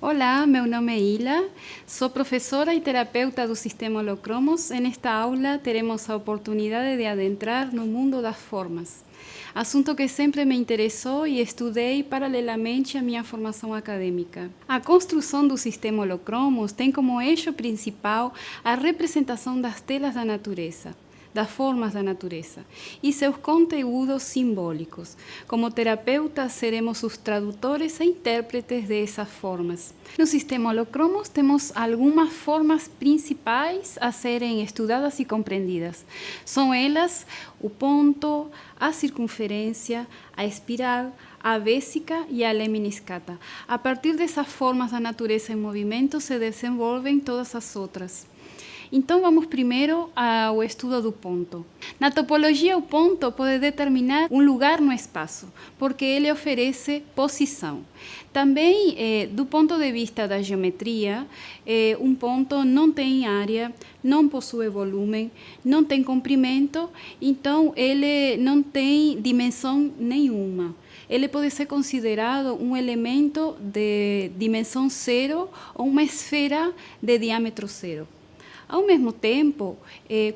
Olá, meu nome é Ila, sou professora e terapeuta do Sistema Holocromos. Nesta aula teremos a oportunidade de adentrar no mundo das formas, assunto que sempre me interessou e estudei paralelamente à minha formação acadêmica. A construção do Sistema Holocromos tem como eixo principal a representação das telas da natureza, das formas da natureza e seus conteúdos simbólicos. Como terapeutas, seremos os tradutores e intérpretes dessas formas. No Sistema Holocromos temos algumas formas principais a serem estudadas e compreendidas. São elas o ponto, a circunferência, a espiral, a vésica e a lemniscata. A partir dessas formas da natureza em movimento se desenvolvem todas as outras. Então, vamos primeiro ao estudo do ponto. Na topologia, o ponto pode determinar um lugar no espaço, porque ele oferece posição. Também, do ponto de vista da geometria, um ponto não tem área, não possui volume, não tem comprimento, então ele não tem dimensão nenhuma. Ele pode ser considerado um elemento de dimensão zero ou uma esfera de diâmetro zero. Ao mesmo tempo,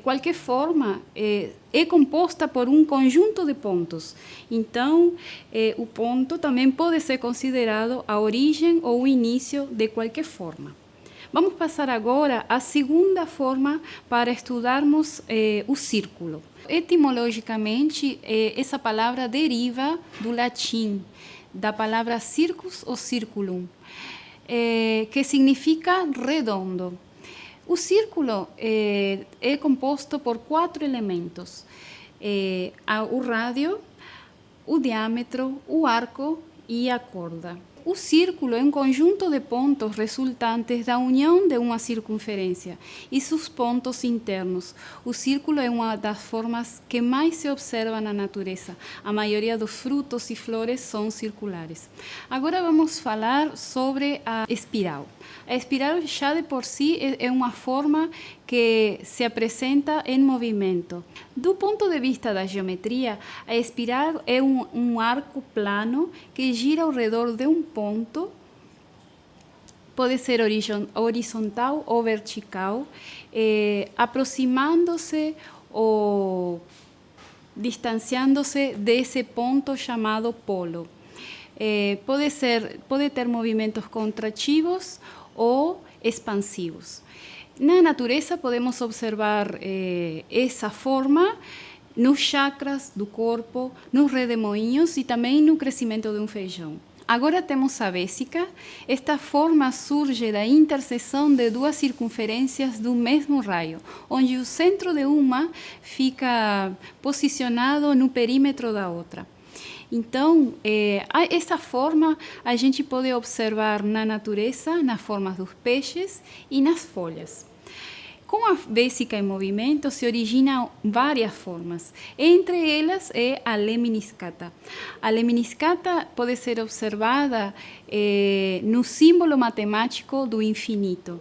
qualquer forma é composta por um conjunto de pontos. Então, o ponto também pode ser considerado a origem ou o início de qualquer forma. Vamos passar agora à segunda forma para estudarmos o círculo. Etimologicamente, essa palavra deriva do latim, da palavra circus ou circulum, que significa redondo. O círculo é composto por 4 elementos: o rádio, o diâmetro, o arco e a corda. O círculo é um conjunto de pontos resultantes da união de uma circunferência e seus pontos internos. O círculo é uma das formas que mais se observa na natureza. A maioria dos frutos e flores são circulares. Agora vamos falar sobre a espiral. A espiral já de por si é uma forma que se apresenta em movimento. Do ponto de vista da geometria, a espiral é um arco plano que gira ao redor de um ponto. Pode ser horizontal ou vertical, aproximando-se ou distanciando-se desse ponto chamado polo. Pode ter movimentos contrativos ou expansivos. Na natureza podemos observar essa forma nos chakras do corpo, nos redemoinhos e também no crescimento de um feijão. Agora temos a vésica. Esta forma surge da interseção de duas circunferências do mesmo raio, onde o centro de uma fica posicionado no perímetro da outra. Então, essa forma a gente pode observar na natureza, nas formas dos peixes e nas folhas. Com a vésica em movimento se originam várias formas. Entre elas é a lemniscata. A lemniscata pode ser observada no símbolo matemático do infinito.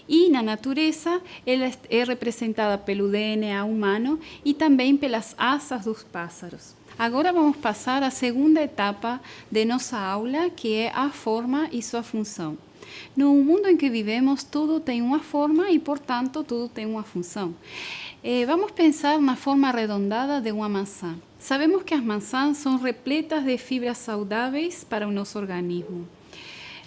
E na natureza ela é representada pelo DNA humano e também pelas asas dos pássaros. Agora vamos passar à segunda etapa de nossa aula, que é a forma e sua função. No mundo em que vivemos, tudo tem uma forma e, portanto, tudo tem uma função. Vamos pensar na forma arredondada de uma maçã. Sabemos que as maçãs são repletas de fibras saudáveis para o nosso organismo.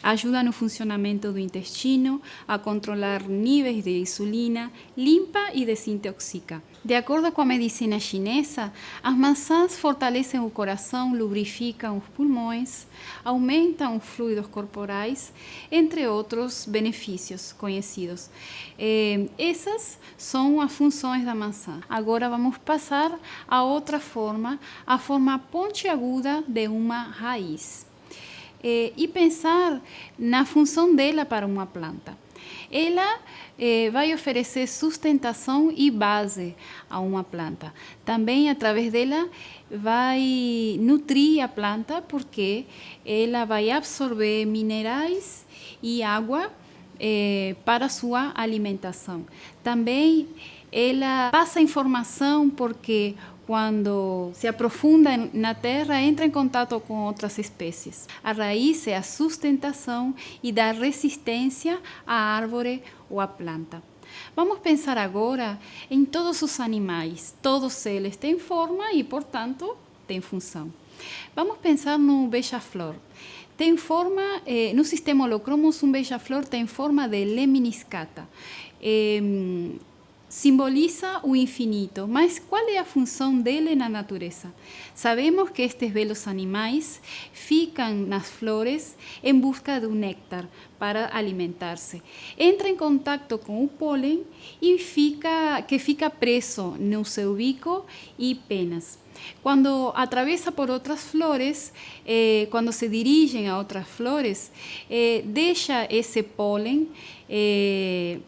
Ajuda no funcionamento do intestino, a controlar níveis de insulina, limpa e desintoxica. De acordo com a medicina chinesa, as maçãs fortalecem o coração, lubrificam os pulmões, aumentam os fluidos corporais, entre outros benefícios conhecidos. Essas são as funções da maçã. Agora vamos passar a outra forma, a forma pontiaguda de uma raiz. E pensar na função dela para uma planta. Ela vai oferecer sustentação e base a uma planta. Também, através dela, vai nutrir a planta, porque ela vai absorver minerais e água para sua alimentação. Também, ela passa informação, porque quando se aprofunda na terra, entra em contato com outras espécies. A raiz é a sustentação e dá resistência à árvore ou à planta. Vamos pensar agora em todos os animais. Todos eles têm forma e, portanto, têm função. Vamos pensar no beija-flor. Tem forma, no sistema Holocromos, um beija-flor tem forma de lemniscata. Simboliza o infinito, mas qual é a função dele na natureza? Sabemos que estes belos animais ficam nas flores em busca do néctar para alimentar-se. Entra em contato com o pólen e fica preso no seu bico e penas. Quando atravessa por outras flores, quando se dirigem a outras flores, deixa esse pólen,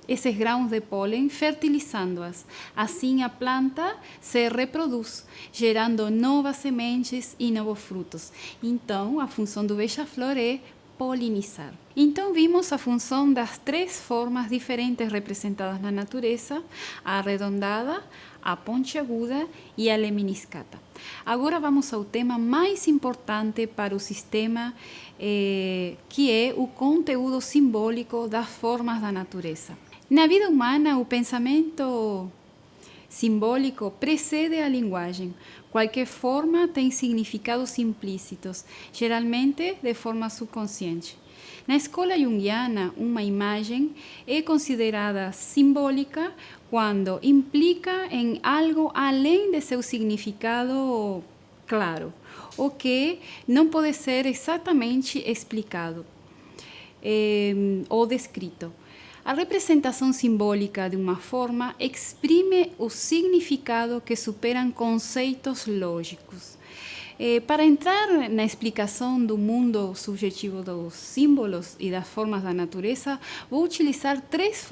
esses grãos de pólen, fertilizando-as. Assim a planta se reproduz, gerando novas sementes e novos frutos. Então, a função do beija-flor é polinizar. Então, vimos a função das 3 formas diferentes representadas na natureza: a arredondada, a pontiaguda e a lemniscata. Agora vamos ao tema mais importante para o sistema, que é o conteúdo simbólico das formas da natureza. Na vida humana, o pensamento simbólico precede a linguagem. Qualquer forma tem significados implícitos, geralmente de forma subconsciente. Na escola junguiana, uma imagem é considerada simbólica quando implica em algo além de seu significado claro, o que não pode ser exatamente explicado ou descrito. A representação simbólica de uma forma exprime o significado que superam conceitos lógicos. Para entrar na explicação do mundo subjetivo dos símbolos e das formas da natureza, vou utilizar 3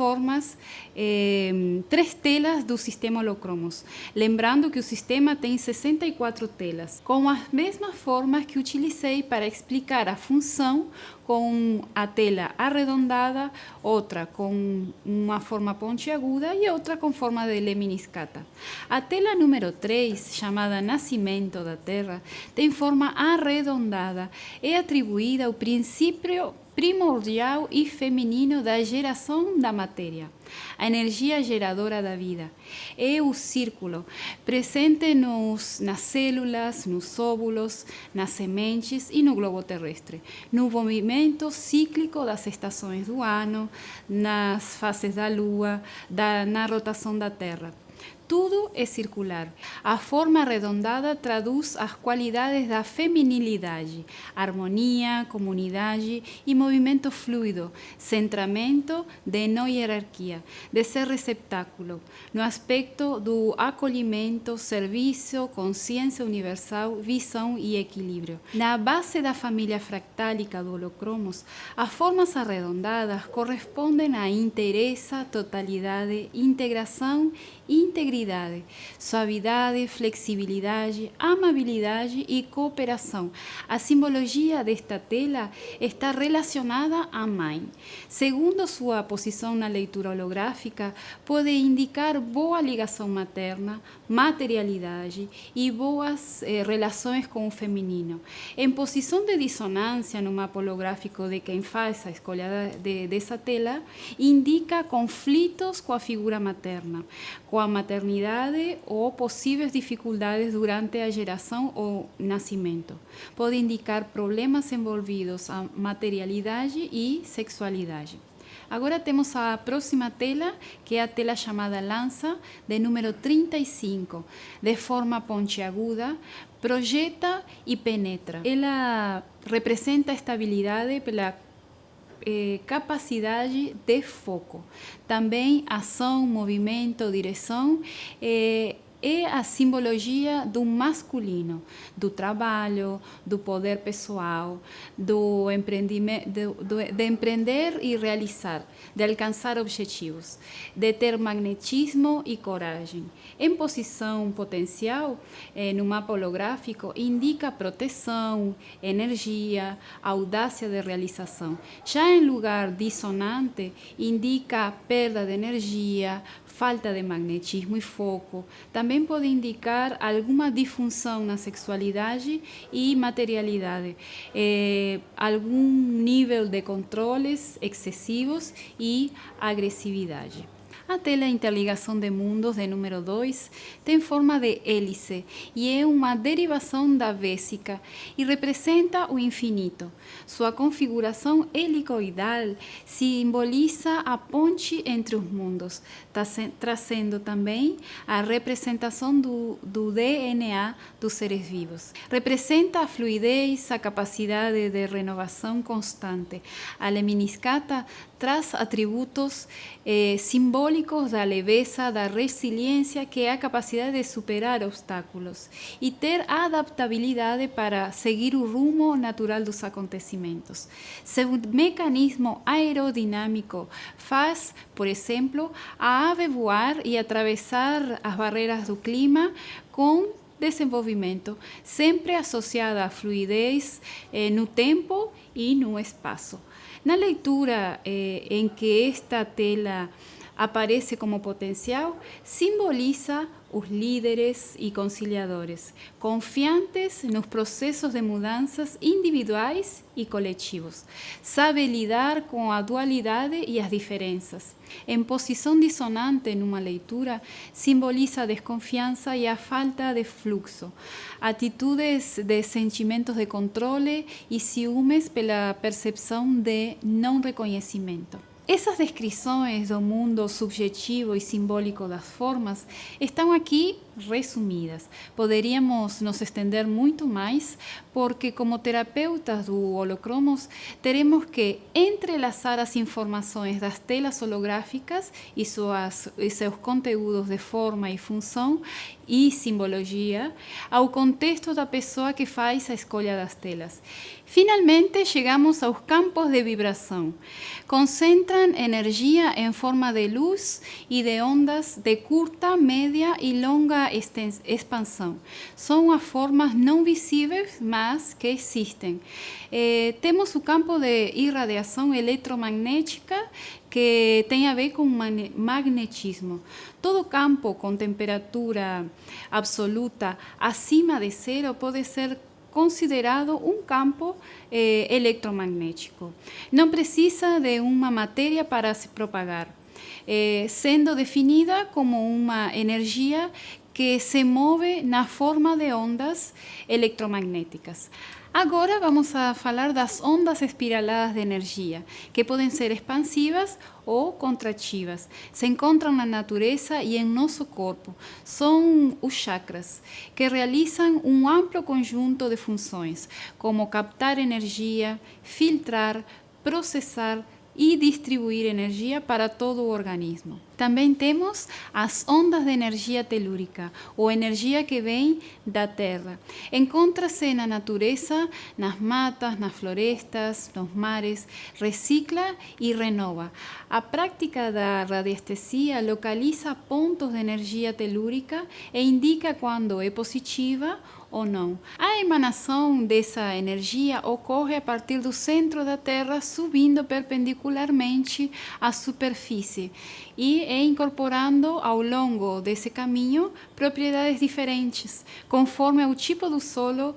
telas do sistema Holocromos. Lembrando que o sistema tem 64 telas, com as mesmas formas que utilizei para explicar a função, com a tela arredondada, outra com uma forma pontiaguda e outra com forma de lemniscata. A tela número 3, chamada Nascimento da Terra, tem forma arredondada. É atribuída ao princípio primordial e feminino da geração da matéria, a energia geradora da vida. É o círculo, presente nas células, nos óvulos, nas sementes e no globo terrestre, no movimento cíclico das estações do ano, nas fases da lua, na rotação da Terra. Tudo é circular. A forma arredondada traduz as qualidades da feminilidade: harmonia, comunidade e movimento fluido, centramento de não hierarquia, de ser receptáculo, no aspecto do acolhimento, serviço, consciência universal, visão e equilíbrio. Na base da família fractálica do Holocromos, as formas arredondadas correspondem à inteireza, totalidade, integração e integridade, suavidade, flexibilidade, amabilidade e cooperação. A simbologia desta tela está relacionada à mãe. Segundo sua posição na leitura holográfica, pode indicar boa ligação materna, materialidade e boas relações com o feminino. Em posição de dissonância no mapa holográfico de quem faz a escolha dessa tela, indica conflitos com a figura materna, com a maternidade ou possíveis dificuldades durante a geração ou nascimento. Pode indicar problemas envolvidos a materialidade e sexualidade. Agora temos a próxima tela, que é a tela chamada lança, de número 35, de forma pontiaguda, projeta e penetra. Ela representa a estabilidade pela capacidade de foco. Também ação, movimento, direção, é a simbologia do masculino, do trabalho, do poder pessoal, do empreendimento, de empreender e realizar, de alcançar objetivos, de ter magnetismo e coragem. Em posição potencial, no mapa holográfico, indica proteção, energia, audácia de realização. Já em lugar dissonante, indica perda de energia, falta de magnetismo e foco. Também também pode indicar alguma disfunção na sexualidade e materialidade, algum nível de controles excessivos e agressividade. A tela Interligação de Mundos, de número 2, tem forma de hélice e é uma derivação da vésica e representa o infinito. Sua configuração helicoidal simboliza a ponte entre os mundos, trazendo também a representação do DNA dos seres vivos. Representa a fluidez, a capacidade de renovação constante. A lemniscata traz atributos simbólicos da leveza, da resiliência, que é a capacidade de superar obstáculos e ter adaptabilidade para seguir o rumo natural dos acontecimentos. Seu mecanismo aerodinâmico faz, por exemplo, a ave voar e atravessar as barreiras do clima com desenvolvimento, sempre associada à fluidez no tempo e no espaço. Na leitura em que esta tela aparece como potencial, simboliza os líderes e conciliadores, confiantes nos processos de mudanças individuais e coletivos. Sabe lidar com a dualidade e as diferenças. Em posição dissonante numa leitura, simboliza a desconfiança e a falta de fluxo, atitudes de sentimentos de controle e ciúmes pela percepção de não reconhecimento. Essas descrições do mundo subjetivo e simbólico das formas estão aqui resumidas. Poderíamos nos estender muito mais, porque como terapeutas do Holocromos, teremos que entrelaçar as informações das telas holográficas e seus conteúdos de forma e função e simbologia ao contexto da pessoa que faz a escolha das telas. Finalmente, chegamos aos campos de vibração. Concentram energia em forma de luz e de ondas de curta, média e longa expansão. São as formas não visíveis, mas que existem. Temos o campo de irradiação eletromagnética, que tem a ver com magnetismo. Todo campo com temperatura absoluta acima de zero pode ser considerado um campo eletromagnético. Não precisa de uma matéria para se propagar, sendo definida como uma energia que se move na forma de ondas eletromagnéticas. Agora vamos a falar das ondas espiraladas de energia, que podem ser expansivas ou contrativas. Se encontram na natureza e em nosso corpo. São os chakras, que realizam um amplo conjunto de funções, como captar energia, filtrar, processar e distribuir energia para todo o organismo. Também temos as ondas de energia telúrica, ou energia que vem da Terra. Encontra-se na natureza, nas matas, nas florestas, nos mares, recicla e renova. A prática da radiestesia localiza pontos de energia telúrica e indica quando é positiva ou não. A emanação dessa energia ocorre a partir do centro da Terra, subindo perpendicularmente à superfície e incorporando ao longo desse caminho propriedades diferentes, conforme o tipo do solo,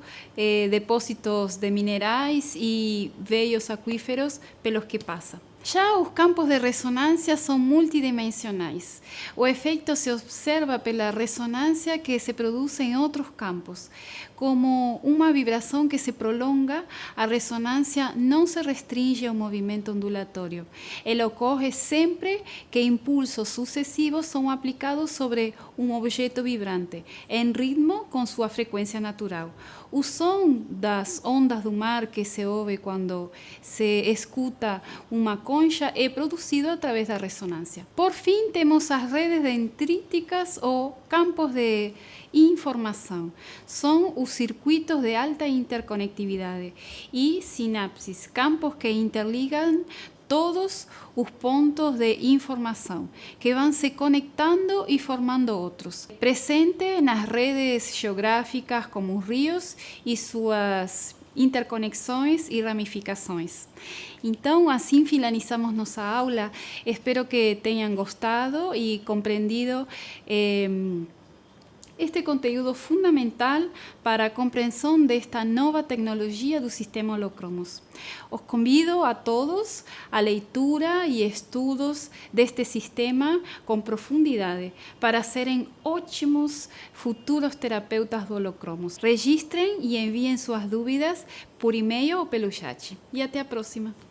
depósitos de minerais e veios aquíferos pelos que passa. Já os campos de ressonância são multidimensionais. O efeito se observa pela ressonância que se produz em outros campos. Como uma vibração que se prolonga, a ressonância não se restringe ao movimento ondulatório. Ela ocorre sempre que impulsos sucessivos são aplicados sobre um objeto vibrante, em ritmo com sua frequência natural. O som das ondas do mar que se ouve quando se escuta uma concha é produzido através da ressonância. Por fim, temos as redes dendríticas ou campos de informação. São os circuitos de alta interconectividade e sinapses, campos que interligam todos os pontos de informação, que vão se conectando e formando outros. Presente nas redes geográficas como os rios e suas interconexões e ramificações. Então, assim finalizamos nossa aula. Espero que tenham gostado e compreendido este conteúdo fundamental para a compreensão desta nova tecnologia do sistema Holocromos. Os convido a todos à leitura e estudos deste sistema com profundidade para serem ótimos futuros terapeutas do Holocromos. Registrem e enviem suas dúvidas por e-mail ou pelo chat. E até a próxima!